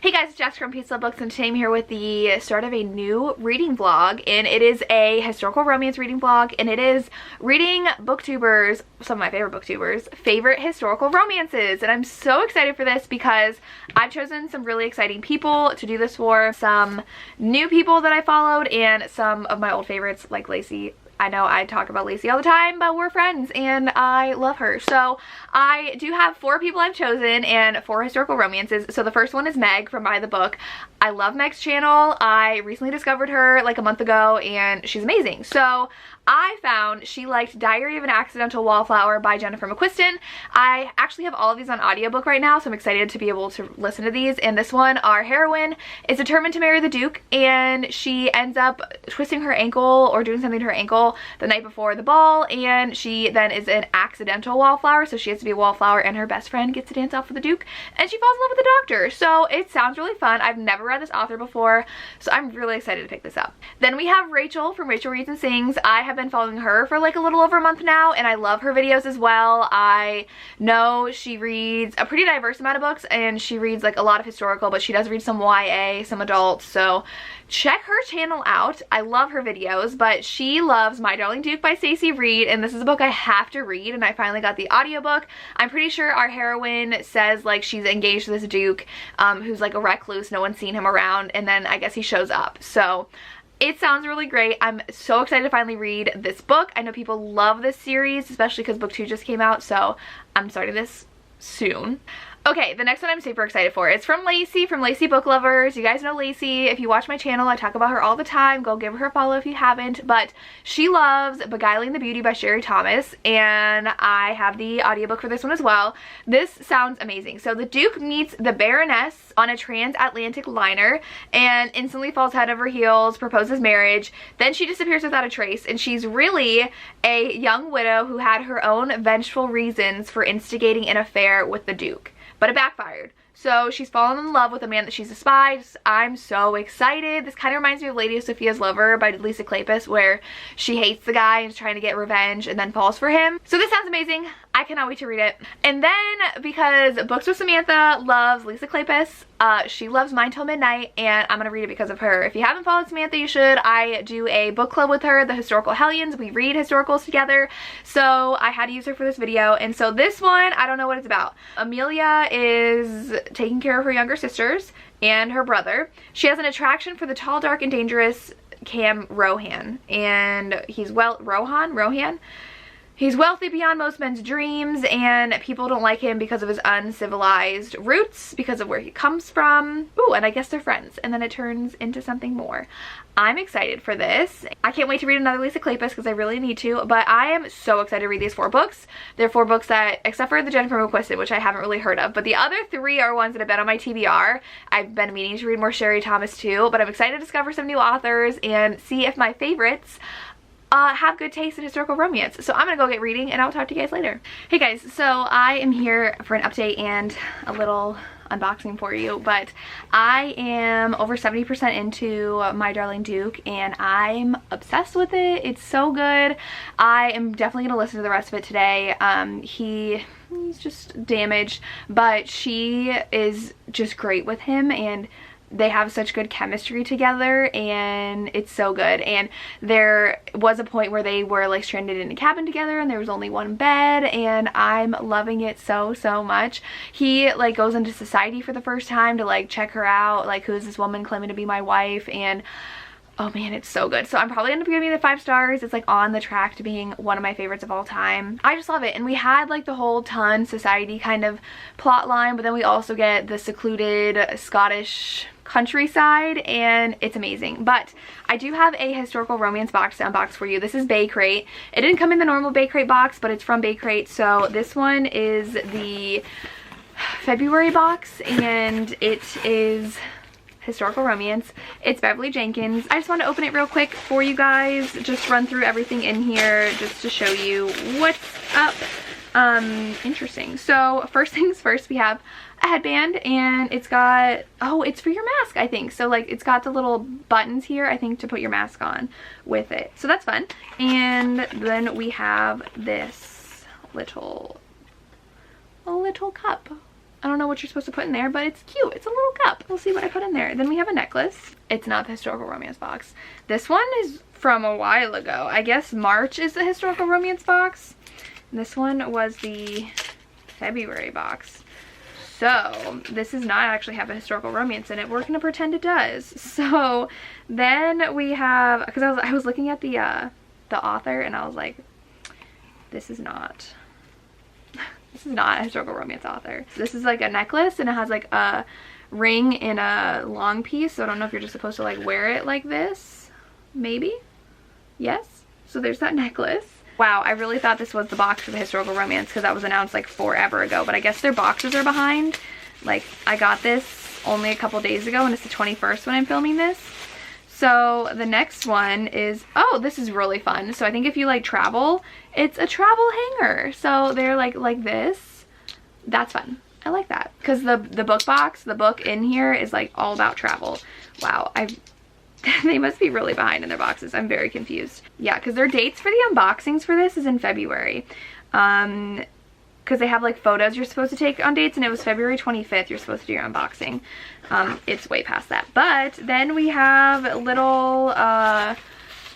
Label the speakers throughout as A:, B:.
A: Hey guys, it's Jess from Peace Love Books, and today I'm here with the start of a new reading vlog, and it is a historical romance reading vlog, and it is reading Booktubers, some of my favorite Booktubers, favorite historical romances. And I'm so excited for this because I've chosen some really exciting people to do this for, some new people that I followed, and some of my old favorites like Lacey. I know I talk about Lacey all the time, but we're friends and I love her. So I do have 4 people I've chosen and 4 historical romances. So the first one is Meg from By the Book. I love Meg's channel. I recently discovered her like a month ago and she's amazing. So I found she liked Diary of an Accidental Wallflower by Jennifer McQuiston. I actually have all of these on audiobook right now, so I'm excited to be able to listen to these. And this one, our heroine is determined to marry the Duke, and she ends up twisting her ankle or doing something to her ankle the night before the ball, and she then is an accidental wallflower, so she has to be a wallflower, and her best friend gets to dance off with the Duke, and she falls in love with the doctor. So it sounds really fun. I've never read this author before, so I'm really excited to pick this up. Then we have Rachel from Rachel Reads and Sings. I have been following her for like a little over a month now, and I love her videos as well. I know she reads a pretty diverse amount of books, and she reads like a lot of historical, but she does read some YA, some adult, so check her channel out. I love her videos, but she loves My Darling Duke by Stacey Reed, and this is a book I have to read, and I finally got the audiobook. I'm pretty sure our heroine says like she's engaged to this Duke who's like a recluse, no one's seen him around, and then I guess he shows up. So it sounds really great. I'm so excited to finally read this book. I know people love this series, especially because book 2 just came out, so I'm starting this soon. Okay, the next one I'm super excited for. It's from Lacey Book Lovers. You guys know Lacey. If you watch my channel, I talk about her all the time. Go give her a follow if you haven't. But she loves Beguiling the Beauty by Sherry Thomas, and I have the audiobook for this one as well. This sounds amazing. So the Duke meets the Baroness on a transatlantic liner and instantly falls head over heels, proposes marriage. Then she disappears without a trace, and she's really a young widow who had her own vengeful reasons for instigating an affair with the Duke. But it backfired. So she's fallen in love with a man that she's despised. I'm so excited. This kind of reminds me of Lady Sophia's Lover by Lisa Kleypas, where she hates the guy and is trying to get revenge and then falls for him. So this sounds amazing. I cannot wait to read it. And then, because Books with Samantha loves Lisa Kleypas, she loves Mine Till Midnight, and I'm gonna read it because of her. If you haven't followed Samantha, you should. I do a book club with her, The Historical Hellions. We read historicals together, so I had to use her for this video. And so this one, I don't know what it's about. Amelia is taking care of her younger sisters and her brother. She has an attraction for the tall, dark, and dangerous Cam Rohan, and he's Rohan? He's wealthy beyond most men's dreams, and people don't like him because of his uncivilized roots, because of where he comes from. Ooh, and I guess they're friends, and then it turns into something more. I'm excited for this. I can't wait to read another Lisa Kleypas because I really need to, but I am so excited to read these 4 books. They're 4 books that, except for the Jennifer McQuiston, which I haven't really heard of, but the other 3 are ones that have been on my TBR. I've been meaning to read more Sherry Thomas too, but I'm excited to discover some new authors and see if my favorites have good taste in historical romance. So I'm gonna go get reading, and I'll talk to you guys later. Hey guys, so I am here for an update and a little unboxing for you, but I am over 70% into My Darling Duke, and I'm obsessed with it. It's so good. I am definitely gonna listen to the rest of it today. He's just damaged, but she is just great with him, and they have such good chemistry together, and it's so good. And there was a point where they were like stranded in a cabin together, and there was only one bed, and I'm loving it so much. He like goes into society for the first time to like check her out, like, who's this woman claiming to be my wife, and oh man, it's so good. So I'm probably gonna be giving it 5 stars. It's like on the track to being one of my favorites of all time. I just love it. And we had like the whole Ton society kind of plot line, but then we also get the secluded Scottish countryside, and it's amazing. But I do have a historical romance box to unbox for you. This is Bay Crate. It didn't come in the normal Bay Crate box, but it's from Bay Crate. So this one is the February box, and it is historical romance. It's Beverly Jenkins. I just want to open it real quick for you guys, just run through everything in here just to show you what's up. Interesting. So first things first, we have a headband, and it's got, oh, it's for your mask, I think. So like it's got the little buttons here, I think, to put your mask on with it. So that's fun. And then we have this little cup. I don't know what you're supposed to put in there, but it's cute. It's a little cup. We'll see what I put in there. Then we have a necklace. It's not the historical romance box. This one is from a while ago. I guess March is the historical romance box. This one was the February box. So this does not actually have a historical romance in it. We're gonna pretend it does. So then we have, because I was looking at the author and I was like, this is not a historical romance author. So this is like a necklace and it has like a ring in a long piece. So I don't know if you're just supposed to like wear it like this. Maybe. Yes. So there's that necklace. Wow, I really thought this was the box for the historical romance because that was announced like forever ago, but I guess their boxes are behind. Like, I got this only a couple days ago and it's the 21st when I'm filming this. So the next one is, oh, this is really fun. So I think if you like travel, it's a travel hanger. So they're like this. That's fun. I like that. Because the book box, the book in here is like all about travel. Wow, they must be really behind in their boxes. I'm very confused. Yeah, because their dates for the unboxings for this is in February. Because they have like photos you're supposed to take on dates, and it was February 25th you're supposed to do your unboxing. It's way past that. But then we have little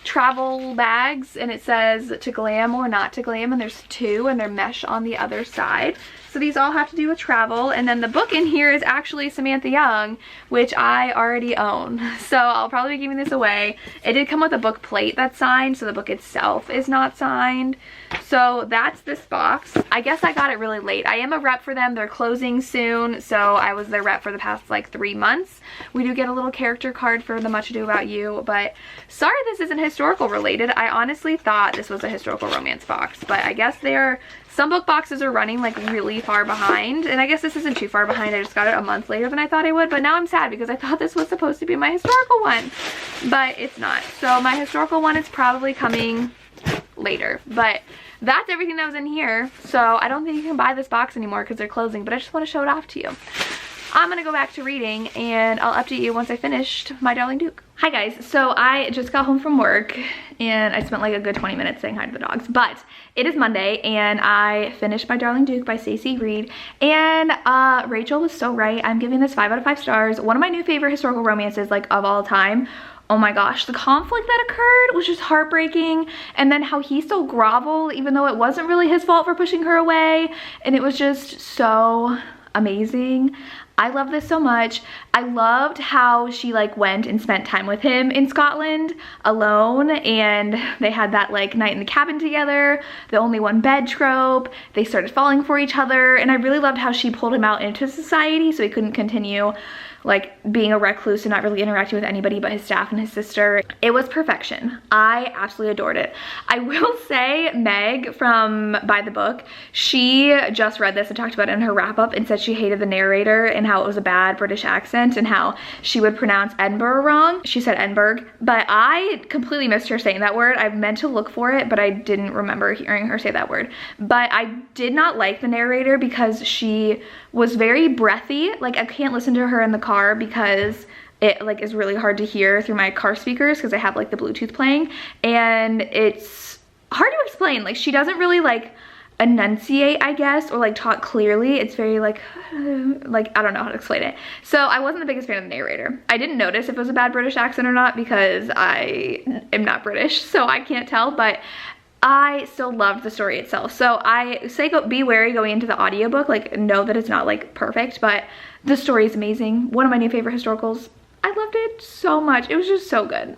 A: travel bags, and it says to glam or not to glam, and there's two, and they're mesh on the other side. So these all have to do with travel. And then the book in here is actually Samantha Young, which I already own. So I'll probably be giving this away. It did come with a book plate that's signed, so the book itself is not signed. So that's this box. I guess I got it really late. I am a rep for them. They're closing soon, so I was their rep for the past like 3 months. We do get a little character card for The Much Ado About You, but sorry this isn't historical related. I honestly thought this was a historical romance box, but I guess some book boxes are running like really far behind, and I guess this isn't too far behind. I just got it a month later than I thought I would, but now I'm sad because I thought this was supposed to be my historical one, but it's not. So my historical one is probably coming later, but that's everything that was in here. So I don't think you can buy this box anymore because they're closing, but I just want to show it off to you. I'm gonna go back to reading and I'll update you once I finished My Darling Duke. Hi guys, so I just got home from work and I spent like a good 20 minutes saying hi to the dogs, but it is Monday and I finished My Darling Duke by Lacey Reid, and Rachel was so right. I'm giving this 5 out of 5 stars. One of my new favorite historical romances like of all time. Oh my gosh, the conflict that occurred was just heartbreaking, and then how he still groveled even though it wasn't really his fault for pushing her away, and it was just so amazing. I love this so much. I loved how she like went and spent time with him in Scotland alone, and they had that like night in the cabin together, the only one bed trope. They started falling for each other, and I really loved how she pulled him out into society so he couldn't continue like being a recluse and not really interacting with anybody but his staff and his sister. It was perfection. I absolutely adored it. I will say Meg from By the Book, she just read this and talked about it in her wrap up and said she hated the narrator and how it was a bad British accent and how she would pronounce Edinburgh wrong. She said Edinburgh, but I completely missed her saying that word. I meant to look for it, but I didn't remember hearing her say that word. But I did not like the narrator because she was very breathy. Like, I can't listen to her in the car because it like is really hard to hear through my car speakers because I have like the Bluetooth playing, and it's hard to explain. Like, she doesn't really like enunciate, I guess, or like talk clearly. It's very like I don't know how to explain it. So I wasn't the biggest fan of the narrator. I didn't notice if it was a bad British accent or not because I am not British, so I can't tell, but I still loved the story itself. So I say be wary going into the audiobook, like know that it's not like perfect, but the story is amazing. One of my new favorite historicals. I loved it so much. It was just so good.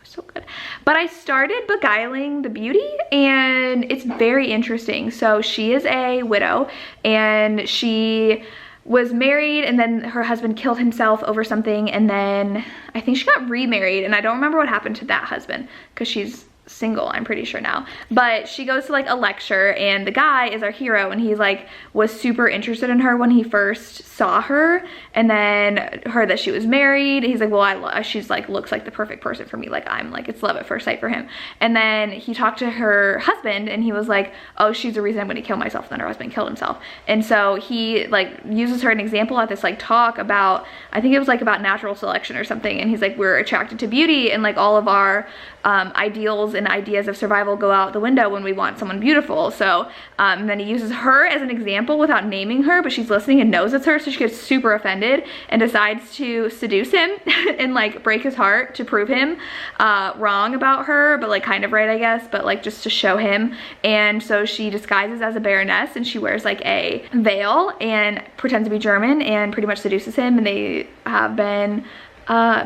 A: So good. But I started Beguiling the Beauty, and it's very interesting. So she is a widow, and she was married, and then her husband killed himself over something, and then I think she got remarried, and I don't remember what happened to that husband because she's single, I'm pretty sure now. But she goes to like a lecture, and the guy is our hero, and he's like was super interested in her when he first saw her, and then heard that she was married. He's like, well, she's like looks like the perfect person for me. Like, I'm like, it's love at first sight for him. And then he talked to her husband, and he was like, oh, she's the reason I'm going to kill myself. And then her husband killed himself. And so he like uses her an example at this like talk about, I think it was like about natural selection or something, and he's like, we're attracted to beauty, and like all of our ideals and ideas of survival go out the window when we want someone beautiful. So and then he uses her as an example without naming her, but she's listening and knows it's her, so she gets super offended and decides to seduce him and like break his heart to prove him wrong about her, but like kind of right, I guess, but like just to show him. And so she disguises as a baroness, and she wears like a veil and pretends to be German and pretty much seduces him, and they have been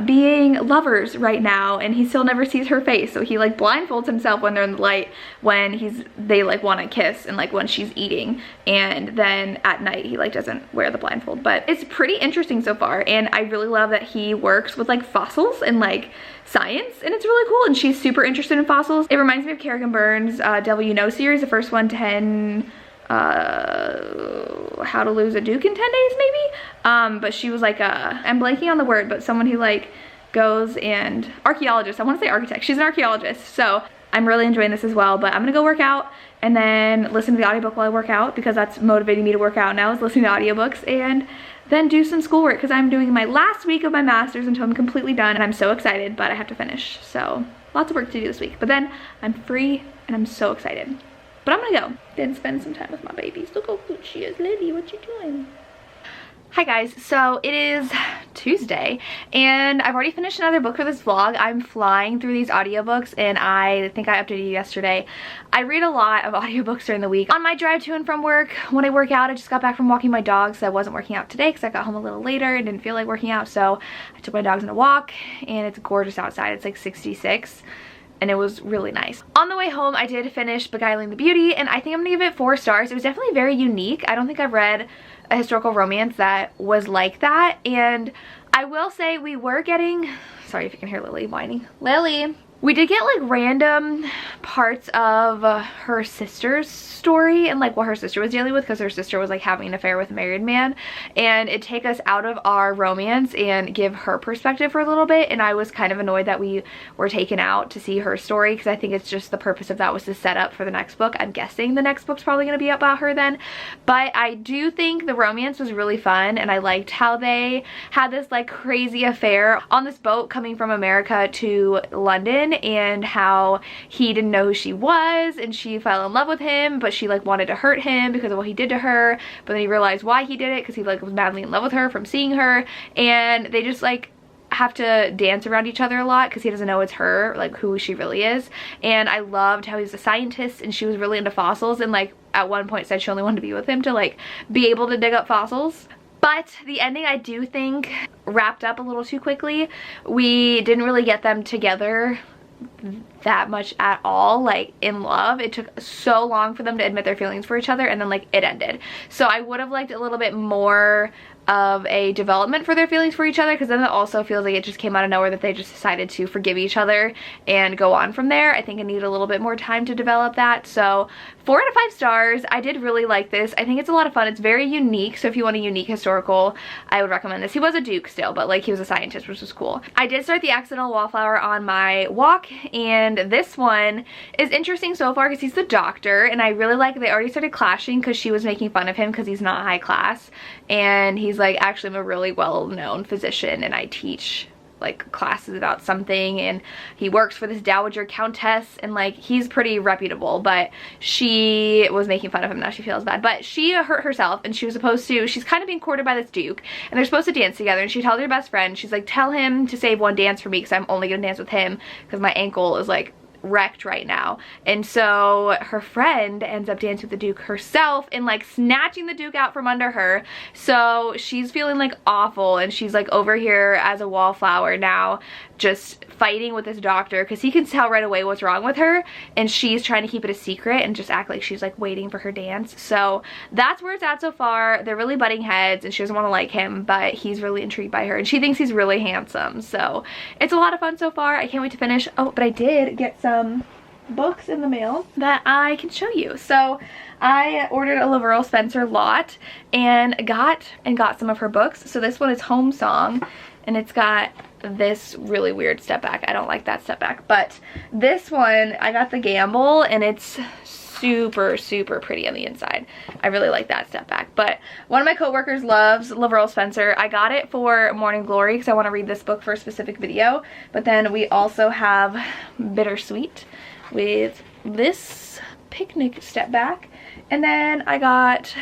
A: being lovers right now, and he still never sees her face, so he like blindfolds himself when they're in the light, when they like want to kiss, and like when she's eating, and then at night he like doesn't wear the blindfold. But it's pretty interesting so far, and I really love that he works with like fossils and like science, and it's really cool, and she's super interested in fossils. It reminds me of Kerrigan Byrne's Devil You Know series, the first one, 10 How to Lose a Duke in 10 Days maybe, but she was like I'm blanking on the word, but someone who like goes and archaeologist, I want to say architect, she's an archaeologist. So I'm really enjoying this as well, but I'm gonna go work out and then listen to the audiobook while I work out, because that's motivating me to work out now, is listening to audiobooks, and then do some schoolwork, because I'm doing my last week of my master's until I'm completely done, and I'm so excited, but I have to finish. So lots of work to do this week, but then I'm free and I'm so excited. But I'm gonna go then spend some time with my babies. Look how cute she is. Lily, what you doing? Hi guys, so it is Tuesday and I've already finished another book for this vlog. I'm flying through these audiobooks, and I think I updated you yesterday. I read a lot of audiobooks during the week. On my drive to and from work, when I work out, I just got back from walking my dogs, so I wasn't working out today because I got home a little later and didn't feel like working out, so I took my dogs on a walk, and it's gorgeous outside. It's like 66. And it was really nice. On the way home, I did finish Beguiling the Beauty, and I think I'm gonna give it 4 stars. It was definitely very unique. I don't think I've read a historical romance that was like that, and I will say we were getting, sorry if you can hear Lily whining. Lily! We did get like random parts of her sister's story and like what her sister was dealing with, because her sister was like having an affair with a married man, and it'd take us out of our romance and give her perspective for a little bit, and I was kind of annoyed that we were taken out to see her story, because I think it's just the purpose of that was to set up for the next book. I'm guessing the next book's probably going to be about her then, but I do think the romance was really fun, and I liked how they had this like crazy affair on this boat coming from America to London, and how he didn't know who she was, and she fell in love with him, but she like wanted to hurt him because of what he did to her, but then he realized why he did it, because he like was madly in love with her from seeing her, and they just like have to dance around each other a lot because he doesn't know it's her, like who she really is. And I loved how he's a scientist and she was really into fossils, and like at one point said she only wanted to be with him to like be able to dig up fossils. But the ending, I do think, wrapped up a little too quickly. We didn't really get them together that much at all, like in love. It took so long for them to admit their feelings for each other, and then like it ended. So I would have liked a little bit more of a development for their feelings for each other, because then it also feels like it just came out of nowhere that they just decided to forgive each other and go on from there. I think I need a little bit more time to develop that. So 4 out of 5 stars. I did really like this. I think it's a lot of fun. It's very unique, so if you want a unique historical, I would recommend this. He was a duke still, but like he was a scientist, which was cool. I did start The Accidental Wallflower on my walk, and this one is interesting so far because he's the doctor, and I really like they already started clashing because she was making fun of him because he's not high class, and he's like, actually I'm a really well-known physician and I teach like classes about something, and he works for this dowager countess, and like he's pretty reputable, but she was making fun of him. Now she feels bad, but she hurt herself, and she was supposed to, she's kind of being courted by this duke, and they're supposed to dance together, and she tells her best friend, she's like, tell him to save one dance for me because I'm only gonna dance with him because my ankle is like wrecked right now. And so her friend ends up dancing with the duke herself and like snatching the duke out from under her, so she's feeling like awful, and she's like over here as a wallflower now just fighting with this doctor because he can tell right away what's wrong with her, and she's trying to keep it a secret and just act like she's like waiting for her dance. So that's where it's at so far. They're really butting heads, and she doesn't want to like him, but he's really intrigued by her, and she thinks he's really handsome. So it's a lot of fun so far. I can't wait to finish. Oh, but I did get some books in the mail that I can show you. So I ordered a Laverl Spencer lot and got some of her books. So this one is Home Song, and it's got this really weird step back. I don't like that step back, but this one I got the Gamble, and it's super, super pretty on the inside. I really like that step back. But one of my coworkers loves Lavril Spencer. I got it for Morning Glory because I want to read this book for a specific video. But then we also have Bittersweet with this picnic step back. And then I got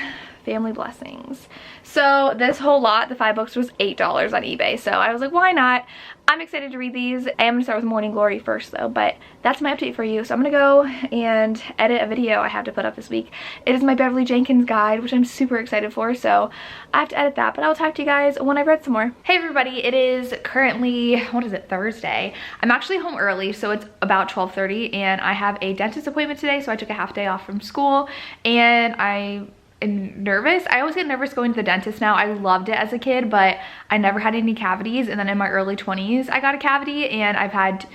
A: Family Blessings. So this whole lot, the 5 books, was $8 on eBay. So I was like, why not? I'm excited to read these. I am gonna start with Morning Glory first though, but that's my update for you. So I'm gonna go and edit a video I have to put up this week. It is my Beverly Jenkins guide, which I'm super excited for. So I have to edit that, but I'll talk to you guys when I've read some more. Hey everybody, it is currently, what is it, Thursday. I'm actually home early, so it's about 12:30 and I have a dentist appointment today. So I took a half day off from school and I'm nervous. I always get nervous going to the dentist now. I loved it as a kid, but I never had any cavities, and then in my early 20s I got a cavity, and I've had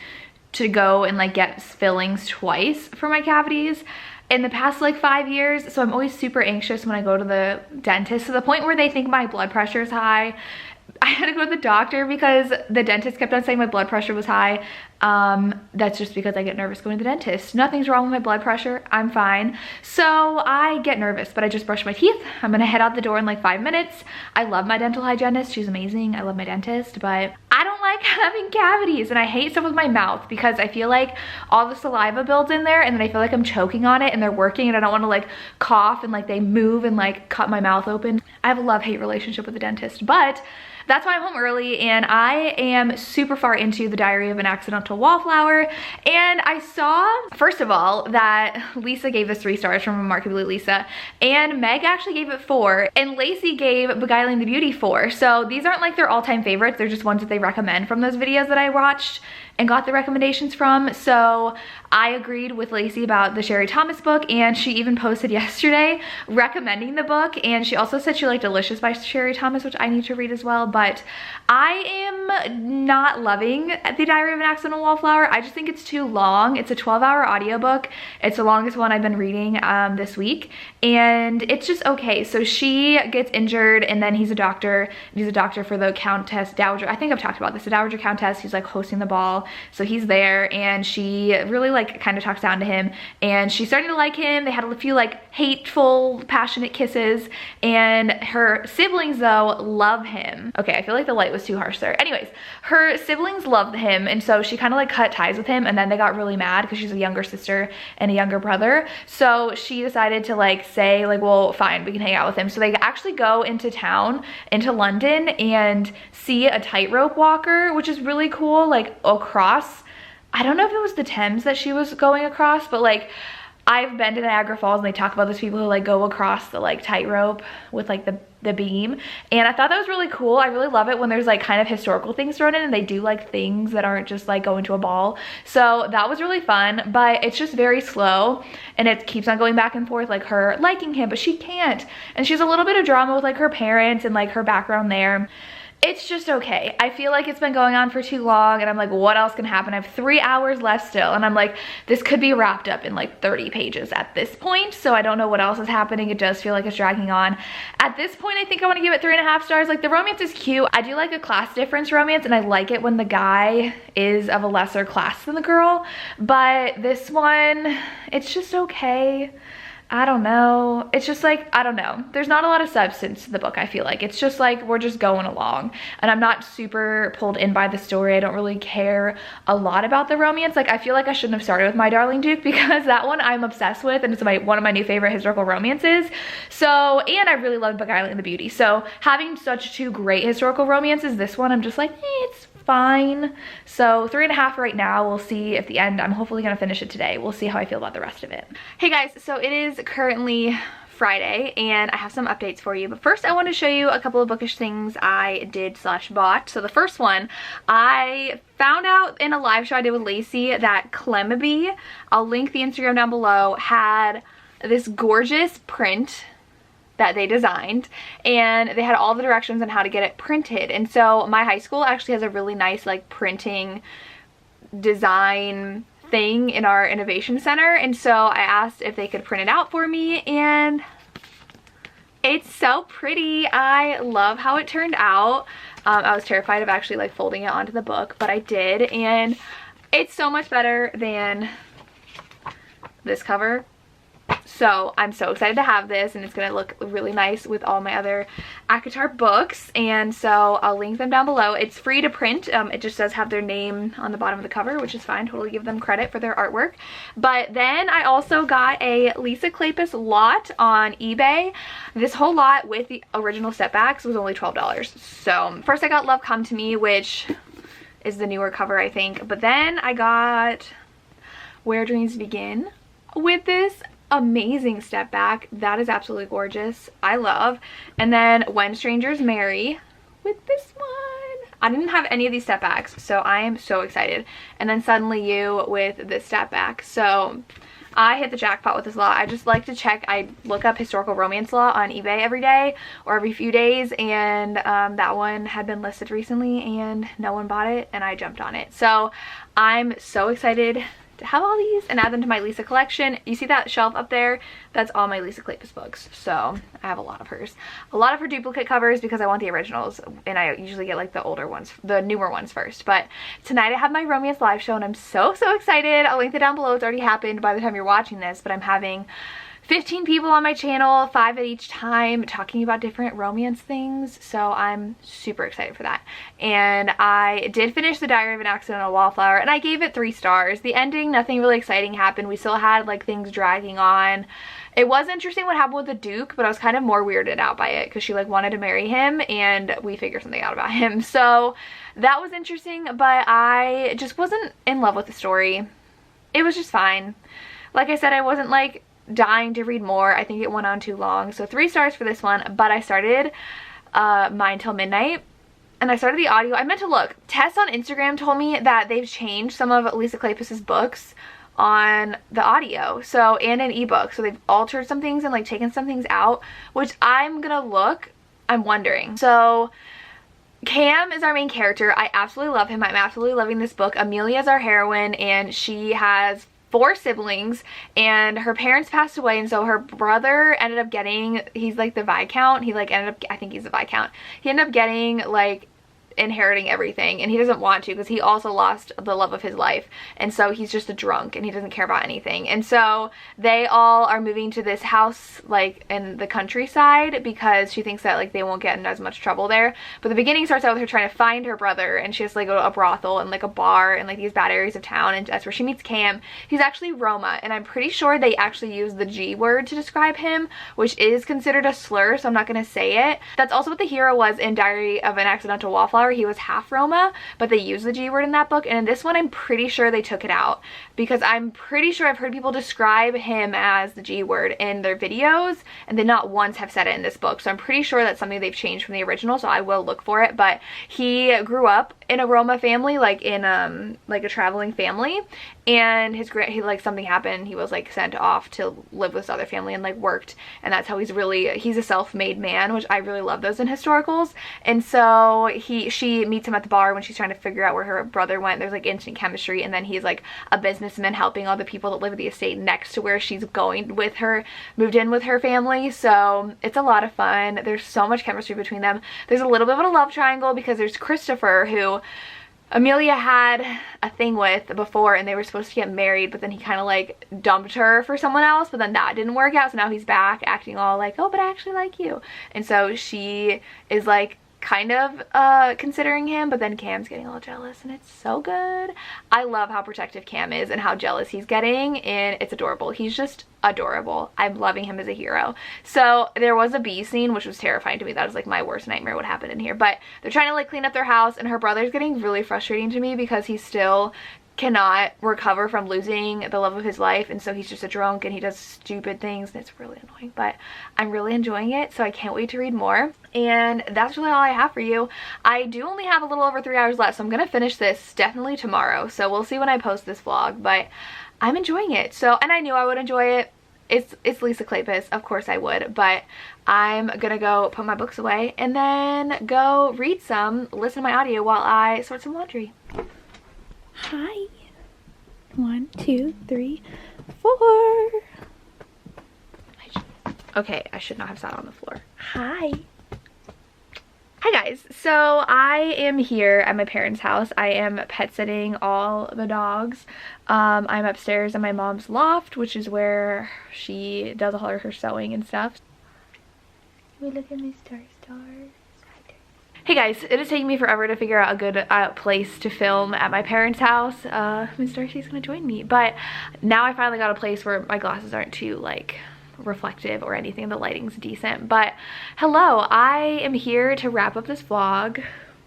A: to go and like get fillings twice for my cavities in the past like 5 years. So I'm always super anxious when I go to the dentist, to the point where they think my blood pressure is high. I had to go to the doctor because the dentist kept on saying my blood pressure was high. That's just because I get nervous going to the dentist. Nothing's wrong with my blood pressure. I'm fine. So I get nervous, but I just brushed my teeth. I'm gonna head out the door in like 5 minutes. I love my dental hygienist. She's amazing. I love my dentist, but I don't like having cavities, and I hate stuff with my mouth because I feel like all the saliva builds in there, and then I feel like I'm choking on it and they're working, and I don't want to like cough and like they move and like cut my mouth open. I have a love-hate relationship with the dentist, but that's why I'm home early, and I am super far into The Diary of an Accidental Wallflower. And I saw, first of all, that Lisa gave this 3 stars from Remarkably Lisa, and Meg actually gave it 4, and Lacey gave Beguiling the Beauty 4. So these aren't like their all-time favorites, they're just ones that they recommend from those videos that I watched and got the recommendations from. So I agreed with Lacey about the Sherry Thomas book, and she even posted yesterday recommending the book, and she also said she liked Delicious by Sherry Thomas, which I need to read as well. But I am not loving The Diary of an Accidental Wallflower. I just think it's too long. It's a 12-hour audiobook. It's the longest one I've been reading this week, and it's just okay. So she gets injured, and then he's a doctor, and he's a doctor for the Countess Dowager. I think I've talked about this, the Dowager Countess. He's like hosting the ball. So he's there, and she really like kind of talks down to him, and she's starting to like him. They had a few like hateful, passionate kisses, and her siblings though love him. Okay, I feel like the light was too harsh there. Anyways, her siblings love him, and so she kind of like cut ties with him, and then they got really mad because she's a younger sister and a younger brother. So she decided to like say like, well, fine, we can hang out with him. So they actually go into town, into London, and see a tightrope walker, which is really cool, like across, I don't know if it was the Thames that she was going across, but like I've been to Niagara Falls, and they talk about those people who like go across the like tightrope with like the beam, and I thought that was really cool. I really love it when there's like kind of historical things thrown in, and they do like things that aren't just like going to a ball. So that was really fun, but it's just very slow, and it keeps on going back and forth, like her liking him, but she can't, and she's a little bit of drama with like her parents and like her background there. It's just okay. I feel like it's been going on for too long, and I'm like, what else can happen? I have 3 hours left still, and I'm like, this could be wrapped up in like 30 pages at this point, so I don't know what else is happening. It does feel like it's dragging on. At this point, I think I want to give it 3.5 stars. Like, the romance is cute. I do like a class difference romance, and I like it when the guy is of a lesser class than the girl, but this one, it's just okay. I don't know. It's just like, I don't know. There's not a lot of substance to the book, I feel like. It's just like, we're just going along. And I'm not super pulled in by the story. I don't really care a lot about the romance. Like, I feel like I shouldn't have started with My Darling Duke, because that one I'm obsessed with, and it's one of my new favorite historical romances. So, and I really love Beguiling the Beauty. So having such 2 great historical romances, this one I'm just like, it's fine. So 3.5 right now. We'll see at the end. I'm hopefully gonna finish it today. We'll see how I feel about the rest of it. Hey guys, so it is currently Friday, and I have some updates for you, but first I want to show you a couple of bookish things I did / bought. So the first one, I found out in a live show I did with Lacey that Clemeby, I'll link the Instagram down below, had this gorgeous print that they designed, and they had all the directions on how to get it printed. And so my high school actually has a really nice like printing design thing in our innovation center, and so I asked if they could print it out for me, and it's so pretty. I love how it turned out. I was terrified of actually like folding it onto the book, but I did, and it's so much better than this cover. So I'm so excited to have this, and it's going to look really nice with all my other ACOTAR books, and so I'll link them down below. It's free to print. It just does have their name on the bottom of the cover, which is fine. Totally give them credit for their artwork. But then I also got a Lisa Kleypas lot on eBay. This whole lot with the original stepbacks was only $12. So first I got Love Come to Me, which is the newer cover, I think. But then I got Where Dreams Begin with this amazing step back. That is absolutely gorgeous. I love. And then When Strangers Marry with this one. I didn't have any of these step backs, so I am so excited. And then Suddenly You with this step back. So I hit the jackpot with this lot. I just like to check. I look up historical romance law on eBay every day or every few days, and that one had been listed recently and no one bought it, and I jumped on it. So I'm so excited to have all these and add them to my Lisa collection. You see that shelf up there? That's all my Lisa Kleypas books. So I have a lot of hers. A lot of her duplicate covers because I want the originals, and I usually get like the older ones, the newer ones first. But tonight I have my romance live show, and I'm so excited. I'll link it down below. It's already happened by the time you're watching this, but I'm having 15 people on my channel, 5 at each time, talking about different romance things. So I'm super excited for that. And I did finish The Diary of an Accidental Wallflower, and I gave it 3 stars. The ending, nothing really exciting happened. We still had like things dragging on. It was interesting what happened with the Duke, but I was kind of more weirded out by it because she like wanted to marry him, and we figured something out about him. So that was interesting, but I just wasn't in love with the story. It was just fine. Like I said, I wasn't like dying to read more. I think it went on too long. So 3 stars for this one, but I started Mine Till Midnight, and I started the audio. I meant to look. Tess on Instagram told me that they've changed some of Lisa Kleypas's books on the audio, so, and an ebook. So they've altered some things and like taken some things out, which I'm gonna look. I'm wondering. So Cam is our main character. I absolutely love him. I'm absolutely loving this book. Amelia is our heroine, and she has 4 siblings, and her parents passed away, and so her brother ended up getting, he's like the Viscount, he like ended up, I think he's the Viscount, he ended up getting like inheriting everything, and he doesn't want to because he also lost the love of his life, and so he's just a drunk and he doesn't care about anything. And so they all are moving to this house like in the countryside because she thinks that like they won't get in as much trouble there. But the beginning starts out with her trying to find her brother, and she has to like go to a brothel and like a bar and like these bad areas of town, and that's where she meets Cam. He's actually Roma, and I'm pretty sure they actually use the G word to describe him, which is considered a slur, so I'm not gonna say it. That's also what the hero was in Diary of an Accidental Wallflower. He was half Roma, but they used the G word in that book, and in this one I'm pretty sure they took it out because I'm pretty sure I've heard people describe him as the G word in their videos, and they not once have said it in this book. So I'm pretty sure that's something they've changed from the original, so I will look for it. But he grew up in a Roma family, like in like a traveling family, and he like something happened, he was like sent off to live with this other family and like worked, and that's how he's a self-made man, which I really love those in historicals. And so she meets him at the bar when she's trying to figure out where her brother went. There's like instant chemistry, and then he's like a businessman helping all the people that live at the estate next to where she's going with her, moved in with her family. So it's a lot of fun. There's so much chemistry between them. There's a little bit of a love triangle because there's Christopher, who Amelia had a thing with before, and they were supposed to get married, but then he kind of like dumped her for someone else, but then that didn't work out, so now he's back acting all like, oh, but I actually like you. And so she is like kind of considering him, but then Cam's getting all jealous, and it's so good. I love how protective Cam is and how jealous he's getting, and it's adorable. He's just adorable. I'm loving him as a hero. So there was a bee scene, which was terrifying to me. That was like my worst nightmare, what happened in here. But they're trying to like clean up their house, and her brother's getting really frustrating to me because he still cannot recover from losing the love of his life, and so he's just a drunk and he does stupid things, and it's really annoying. But I'm really enjoying it, so I can't wait to read more. And that's really all I have for you. I do only have a little over 3 hours left, so I'm gonna finish this definitely tomorrow, so we'll see when I post this vlog. But I'm enjoying it. So, and I knew I would enjoy it. It's Lisa Kleypas, of course I would, but I'm gonna go put my books away and then go read some, listen to my audio while I sort some laundry. Hi. 1, 2, 3, 4. Okay, I should not have sat on the floor. Hi. Hi guys, so I am here at my parents' house. I am pet sitting all the dogs. I'm upstairs in my mom's loft, which is where she does all her sewing and stuff. We look at my stars. Hey guys, it is taking me forever to figure out a good place to film at my parents' house. Miss Darcy's gonna join me, but now I finally got a place where my glasses aren't too like reflective or anything. The lighting's decent. But hello, I am here to wrap up this vlog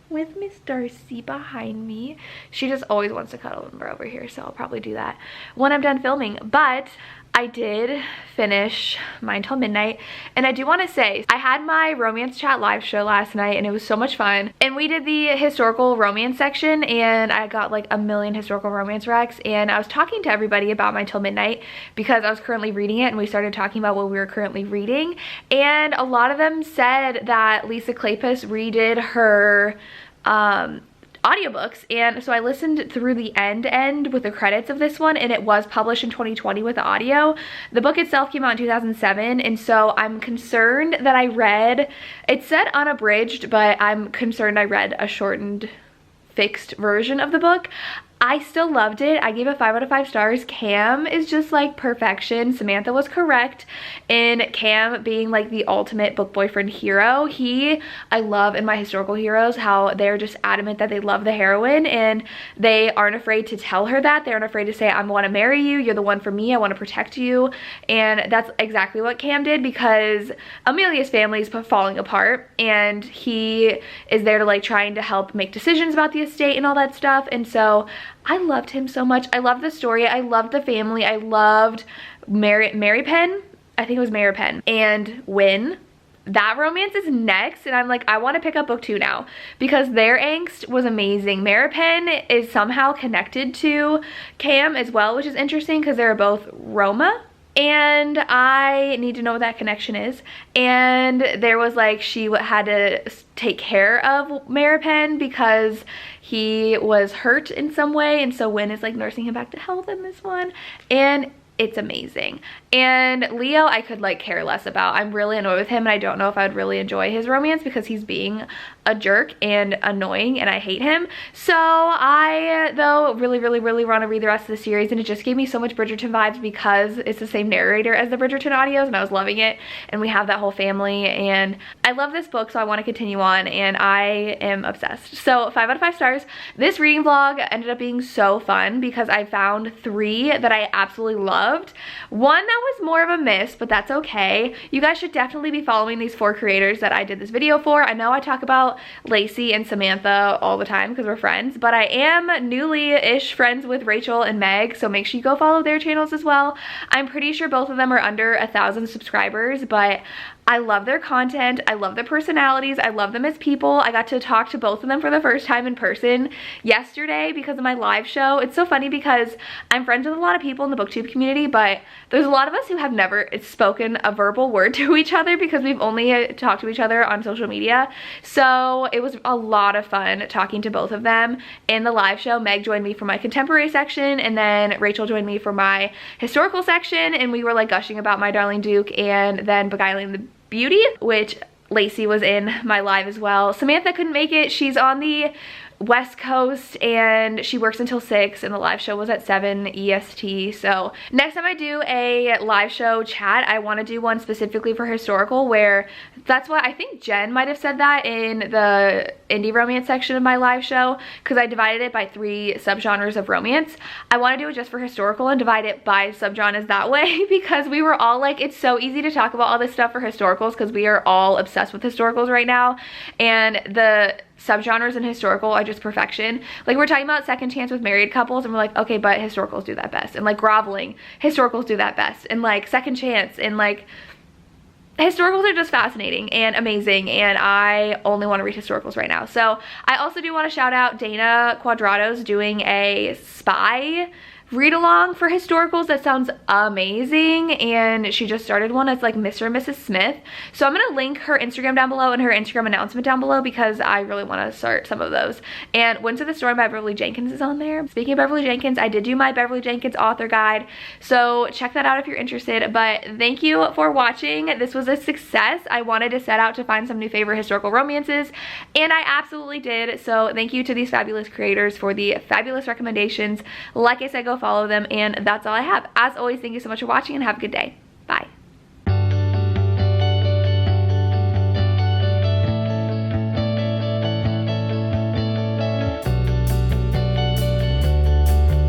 A: with Miss Darcy behind me. She just always wants to cuddle when we're over here, so I'll probably do that when I'm done filming. But I did finish Mine Till Midnight, and I do want to say I had my romance chat live show last night and it was so much fun, and we did the historical romance section and I got like a million historical romance recs, and I was talking to everybody about Mine Till Midnight because I was currently reading it, and we started talking about what we were currently reading, and a lot of them said that Lisa Kleypas redid her audiobooks, and so I listened through the end with the credits of this one, and it was published in 2020 with the audio. The book itself came out in 2007, and so I'm concerned that I read, it said unabridged, but I'm concerned I read a shortened fixed version of the book. I still loved it. I gave it 5 out of 5 stars. Cam is just like perfection. Samantha was correct in Cam being like the ultimate book boyfriend hero. I love in my historical heroes how they're just adamant that they love the heroine, and they aren't afraid to tell her that. They aren't afraid to say, I want to marry you. You're the one for me. I want to protect you. And that's exactly what Cam did, because Amelia's family is falling apart, and he is there to like trying to help make decisions about the estate and all that stuff. And so I loved him so much. I loved the story. I loved the family. I loved Mary Penn. I think it was Mary Penn and Wynn. That romance is next, and I'm like, I want to pick up book 2 now because their angst was amazing. Mary Penn is somehow connected to Cam as well, which is interesting because they're both Roma. And I need to know what that connection is. And there was like, she had to take care of Mary Penn because he was hurt in some way, and so Wynn is like nursing him back to health in this one, and it's amazing. And Leo, I could like care less about. I'm really annoyed with him, and I don't know if I would really enjoy his romance because he's being a jerk and annoying, and I hate him. So I, though, really want to read the rest of the series, and it just gave me so much Bridgerton vibes because it's the same narrator as the Bridgerton audios, and I was loving it, and we have that whole family, and I love this book, so I want to continue on, and I am obsessed. So 5 out of 5 stars. This reading vlog ended up being so fun because I found 3 that I absolutely loved. One that was more of a miss, but that's okay. You guys should definitely be following these 4 creators that I did this video for. I know I talk about Lacey and Samantha all the time because we're friends, but I am newly-ish friends with Rachel and Meg, so make sure you go follow their channels as well. I'm pretty sure both of them are under 1,000 subscribers, but I love their content. I love their personalities. I love them as people. I got to talk to both of them for the first time in person yesterday because of my live show. It's so funny because I'm friends with a lot of people in the booktube community, but there's a lot of us who have never spoken a verbal word to each other because we've only talked to each other on social media. So it was a lot of fun talking to both of them in the live show. Meg joined me for my contemporary section, and then Rachel joined me for my historical section, and we were like gushing about My Darling Duke and then Beguiling the Beauty, which Lacey was in my live as well. Samantha couldn't make it. She's on the West Coast and she works until 6, and the live show was at 7 EST. So next time I do a live show chat, I want to do one specifically for historical, where that's what I think Jen might have said that in the indie romance section of my live show, because I divided it by 3 subgenres of romance. I want to do it just for historical and divide it by subgenres that way because we were all like, it's so easy to talk about all this stuff for historicals because we are all obsessed with historicals right now, and the subgenres in historical are just perfection. Like, we're talking about second chance with married couples, and we're like, okay, but historicals do that best. And like groveling, historicals do that best. And like second chance, and like historicals are just fascinating and amazing, and I only want to read historicals right now. So I also do want to shout out Dana Quadrado's doing a spy read along for historicals. That sounds amazing, and she just started one. It's like Mr. and Mrs. Smith. So I'm gonna link her Instagram down below and her Instagram announcement down below because I really want to start some of those. And Went to the Store by Beverly Jenkins is on there. Speaking of Beverly Jenkins, I did do my Beverly Jenkins author guide, so check that out if you're interested. But thank you for watching. This was a success. I wanted to set out to find some new favorite historical romances, and I absolutely did. So thank you to these fabulous creators for the fabulous recommendations. Like I said, go follow them, and that's all I have. As always, thank you so much for watching and have a good day. Bye.